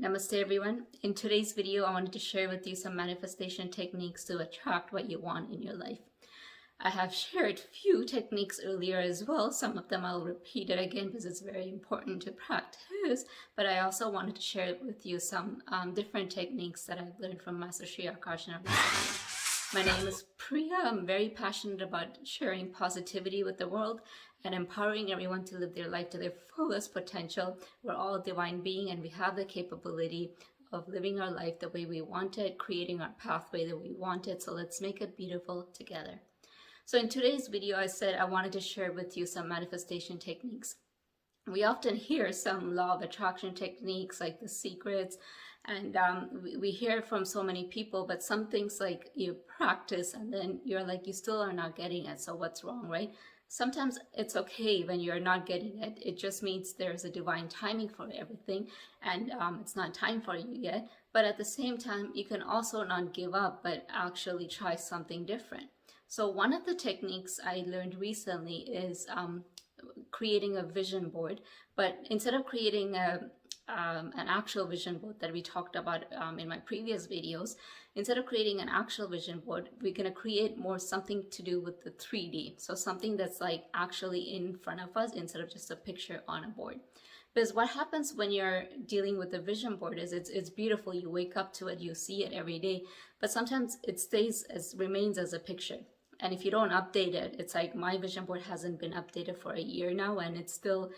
Namaste everyone. In today's video, I wanted to share with you some manifestation techniques to attract what you want in your life. I have shared few techniques earlier as well. Some of them I'll repeat it again because it's very important to practice, but I also wanted to share with you some different techniques that I've learned from Master Sri Akarshana recently. My name is Priya. I'm very passionate about sharing positivity with the world and empowering everyone to live their life to their fullest potential. We're all a divine being and we have the capability of living our life the way we want it, creating our pathway the way we want it. So let's make it beautiful together. So in today's video, I said I wanted to share with you some manifestation techniques. We often hear some law of attraction techniques like The Secrets, and we hear from so many people, but some things like you practice and then you're like, you still are not getting it. So what's wrong, right? Sometimes it's okay when you're not getting it. It just means there's a divine timing for everything and it's not time for you yet. But at the same time, you can also not give up, but actually try something different. So one of the techniques I learned recently is creating a vision board, but instead of creating an actual vision board that we talked about in my previous videos, instead of creating an actual vision board, we're going to create more something to do with the 3D. So something that's like actually in front of us instead of just a picture on a board. Because what happens when you're dealing with a vision board is it's beautiful. You wake up to it, you see it every day, but sometimes it remains as a picture. And if you don't update it, it's like my vision board hasn't been updated for a year now, and it's still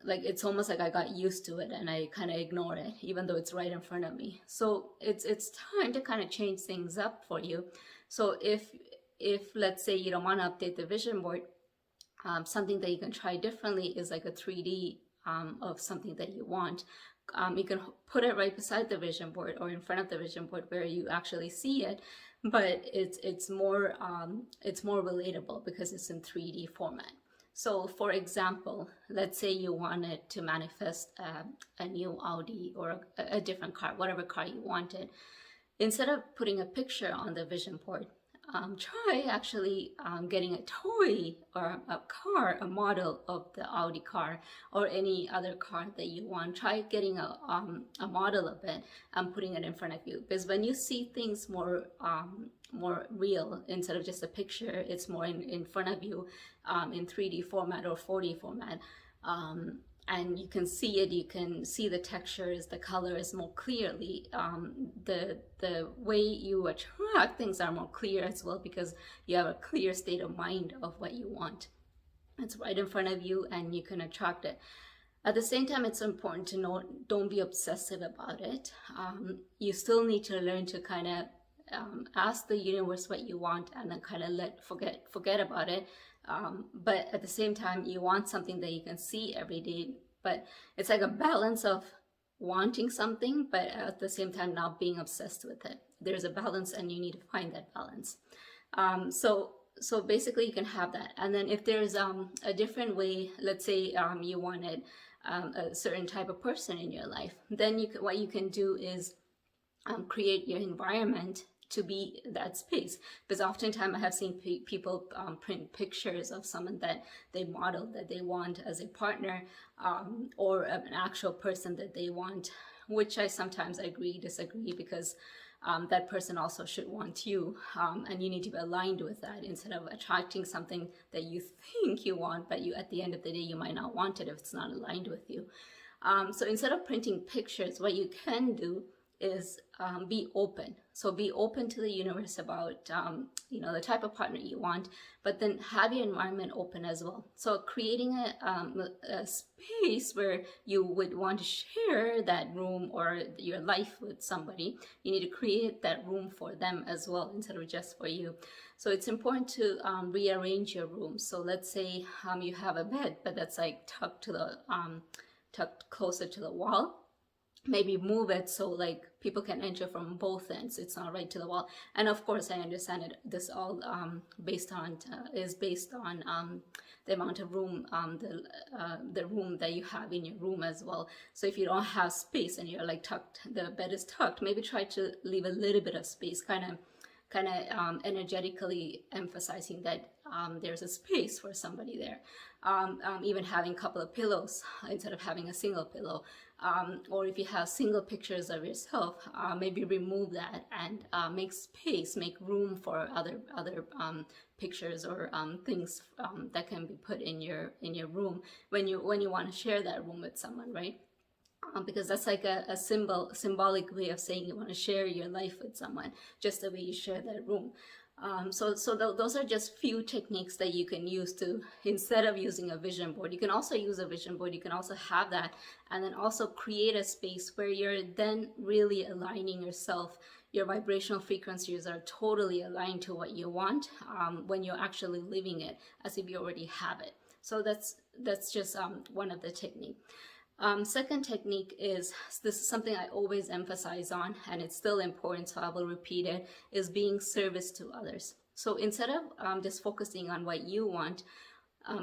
like it's almost like I got used to it and I kind of ignore it, even though it's right in front of me. So it's time to kind of change things up for you. So if let's say you don't want to update the vision board, something that you can try differently is like a 3D of something that you want. You can put it right beside the vision board or in front of the vision board where you actually see it, but it's more relatable because it's in 3D format. So for example, let's say you wanted to manifest a new Audi or a different car, whatever car you wanted. Instead of putting a picture on the vision board, try actually getting a toy or a model of the Audi car or any other car that you want. Try getting a model of it and putting it in front of you, because when you see things more real instead of just a picture, it's more in front of you in 3D format or 4D format. And you can see it, you can see the textures, the colors more clearly. The way you attract things are more clear as well because you have a clear state of mind of what you want. It's right in front of you and you can attract it. At the same time, it's important to note, don't be obsessive about it. You still need to learn to kind of ask the universe what you want and then kind of forget about it. But at the same time, you want something that you can see every day. But it's like a balance of wanting something, but at the same time not being obsessed with it. There's a balance and you need to find that balance. So basically you can have that. And then if there's a different way, let's say you wanted a certain type of person in your life, then what you can do is create your environment to be that space. Because oftentimes I have seen people print pictures of someone that they model, that they want as a partner, or an actual person that they want, which I sometimes disagree, because that person also should want you, and you need to be aligned with that instead of attracting something that you think you want, but at the end of the day you might not want it if it's not aligned with you. So instead of printing pictures, what you can do is be open. So be open to the universe about the type of partner you want, but then have your environment open as well. So creating a space where you would want to share that room or your life with somebody, you need to create that room for them as well instead of just for you. So it's important to rearrange your room. So let's say you have a bed, but that's like tucked closer to the wall. Maybe move it so like people can enter from both ends. It's not right to the wall. And of course, I understand it. This all based on the amount of room, the room that you have in your room as well. So if you don't have space and you're like tucked, the bed is tucked, maybe try to leave a little bit of space, kind of energetically emphasizing that there's a space for somebody there. Even having a couple of pillows instead of having a single pillow, or if you have single pictures of yourself, maybe remove that and make space, make room for other pictures or things that can be put in your room when you want to share that room with someone, right? Because that's like a symbolic way of saying you want to share your life with someone, just the way you share that room. Those are just few techniques that you can use to, instead of using a vision board, you can also use a vision board. You can also have that, and then also create a space where you're then really aligning yourself. Your vibrational frequencies are totally aligned to what you want when you're actually living it, as if you already have it. So that's just one of the techniques. Second technique is, this is something I always emphasize on, and it's still important, so I will repeat it, is being service to others. So instead of just focusing on what you want,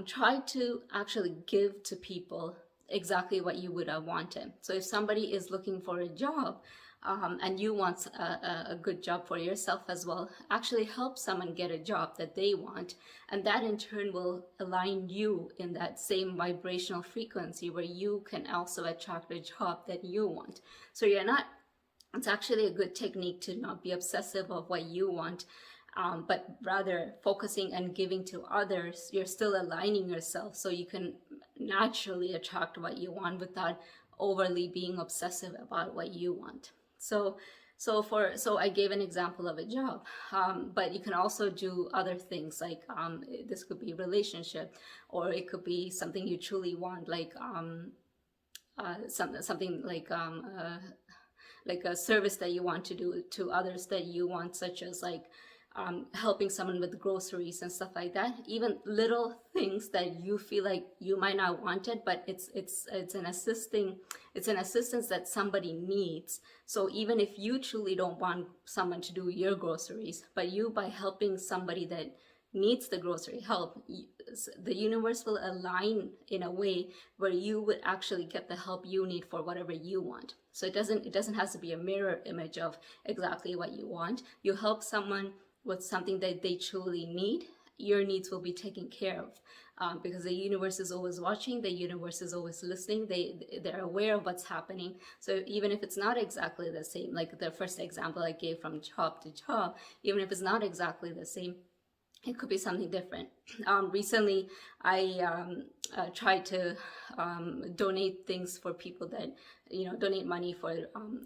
try to actually give to people exactly what you would have wanted. So if somebody is looking for a job, and you want a good job for yourself as well, actually help someone get a job that they want, and that in turn will align you in that same vibrational frequency where you can also attract a job that you want. So it's actually a good technique to not be obsessive of what you want, but rather focusing and giving to others. You're still aligning yourself so you can naturally attract what you want without overly being obsessive about what you want. So I gave an example of a job, but you can also do other things, like this could be relationship, or it could be something you truly want, like something like a service that you want to do to others that you want, such as like helping someone with groceries and stuff like that. Even little things that you feel like you might not want it, but it's an assistance that somebody needs. So even if you truly don't want someone to do your groceries, but you, by helping somebody that needs the grocery help, the universe will align in a way where you would actually get the help you need for whatever you want. So it doesn't have to be a mirror image of exactly what you want. You help someone with something that they truly need, your needs will be taken care of, because the universe is always watching, the universe is always listening, they're aware of what's happening. So even if it's not exactly the same, like the first example I gave from job to job, even if it's not exactly the same, it could be something different. Recently, I tried to donate things for people that, donate money for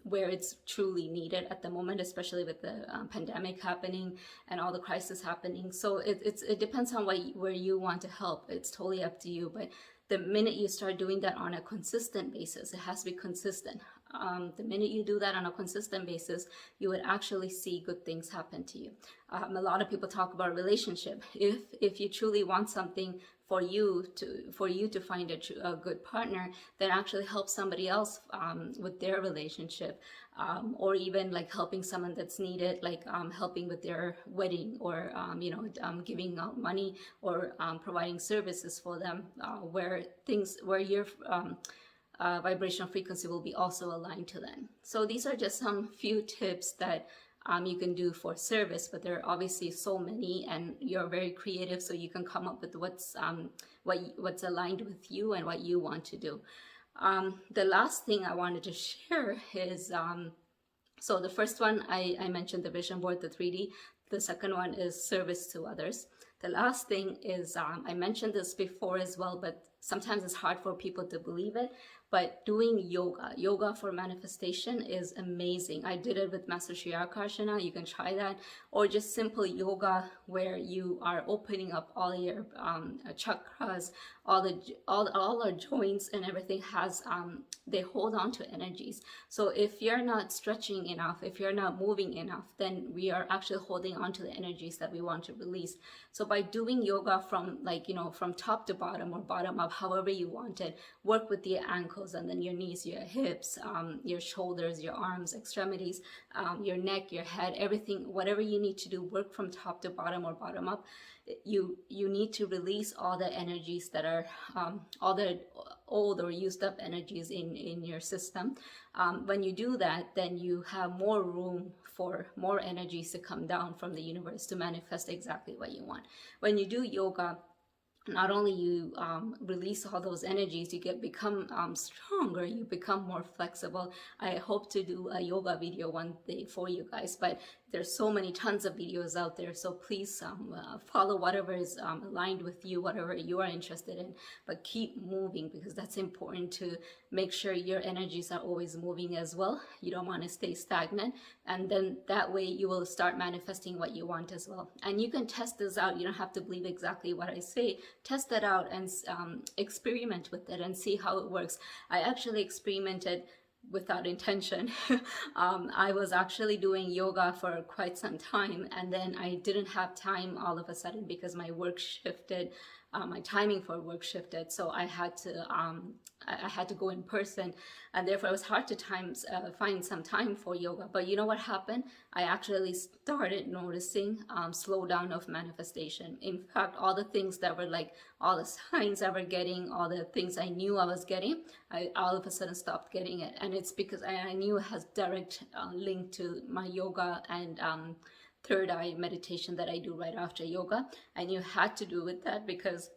where it's truly needed at the moment, especially with the pandemic happening and all the crisis happening. So it depends on where you want to help. It's totally up to you. But the minute you start doing that on a consistent basis, it has to be consistent. The minute you do that on a consistent basis, you would actually see good things happen to you. A lot of people talk about relationship. If you truly want something for you to find a good partner, then actually help somebody else with their relationship, or even like helping someone that's needed, like helping with their wedding, or giving out money, or providing services for them, where your vibrational frequency will be also aligned to them. So these are just some few tips that you can do for service, but there are obviously so many, and you're very creative, so you can come up with what's aligned with you and what you want to do. The last thing I wanted to share is, so the first one, I mentioned the vision board, the 3D. The second one is service to others. The last thing is, I mentioned this before as well, but sometimes it's hard for people to believe it, but doing yoga for manifestation is amazing. I did it with Master Sri Akarshana. You can try that, or just simple yoga where you are opening up all your chakras, all our joints and everything has they hold on to energies. So if you're not stretching enough, if you're not moving enough, then we are actually holding on to the energies that we want to release. So by doing yoga from from top to bottom or bottom up, however you want it, work with the ankles and then your knees, your hips, your shoulders, your arms, extremities, your neck, your head, everything, whatever you need to do, work from top to bottom or bottom up. You need to release all the energies that are all the old or used up energies in your system. When you do that, then you have more room for more energies to come down from the universe to manifest exactly what you want. When you do yoga, not only you release all those energies, you become stronger, you become more flexible. I hope to do a yoga video one day for you guys, but there's so many tons of videos out there, so please follow whatever is aligned with you, whatever you are interested in, but keep moving, because that's important to make sure your energies are always moving as well. You don't want to stay stagnant, and then that way you will start manifesting what you want as well. And you can test this out. You don't have to believe exactly what I say. Test that out and experiment with it and see how it works. I actually experimented without intention. I was actually doing yoga for quite some time, and then I didn't have time all of a sudden because my work shifted, my timing for work shifted, so I had to go in person, and therefore it was hard to find some time for yoga. But you know what happened? I actually started noticing slowdown of manifestation. In fact, all the things that were like, all the signs I were getting, all the things I knew I was getting, I all of a sudden stopped getting it. And it's because I knew it has direct link to my yoga and third eye meditation that I do right after yoga. I knew it had to do with that, because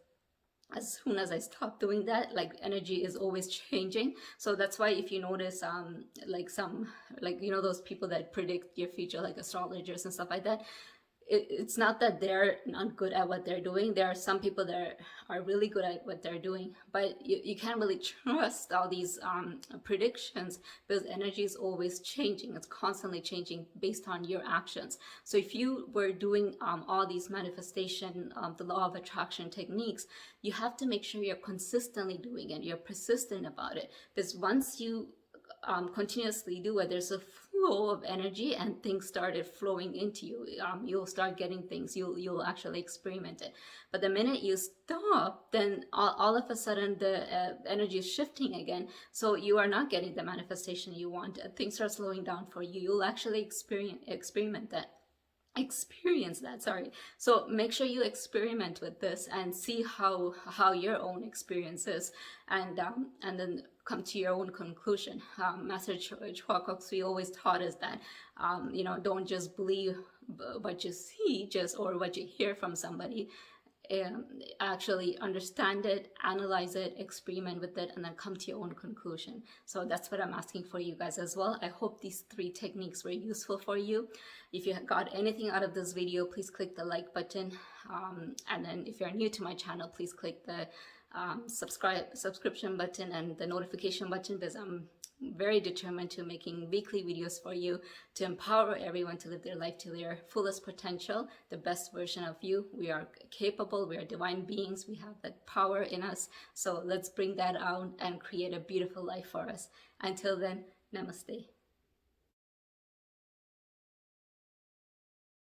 as soon as I stopped doing that, like, energy is always changing. So that's why if you notice like you know, those people that predict your future, like astrologers and stuff like that, it's not that they're not good at what they're doing. There are some people that are really good at what they're doing, but you can't really trust all these predictions, because energy is always changing. It's constantly changing based on your actions. So if you were doing all these manifestation, the law of attraction techniques, you have to make sure you're consistently doing it, you're persistent about it, because once you continuously do it, there's a flow of energy and things started flowing into you. You'll start getting things, you'll actually experiment it. But the minute you stop, then all of a sudden the energy is shifting again, so you are not getting the manifestation you want. Things are slowing down for you. You'll actually experience that, sorry. So make sure you experiment with this and see how your own experience is, and then come to your own conclusion. Master Chua Kok Sui always taught us that you know, don't just believe what you see, or what you hear from somebody. Actually understand it, analyze it, experiment with it, and then come to your own conclusion. So that's what I'm asking for you guys as well. I hope these 3 techniques were useful for you. If you got anything out of this video, please click the like button, and then if you're new to my channel, please click the subscription button and the notification button, because I'm very determined to making weekly videos for you to empower everyone to live their life to their fullest potential, the best version of you. We are capable, we are divine beings, we have that power in us. So let's bring that out and create a beautiful life for us. Until then, namaste.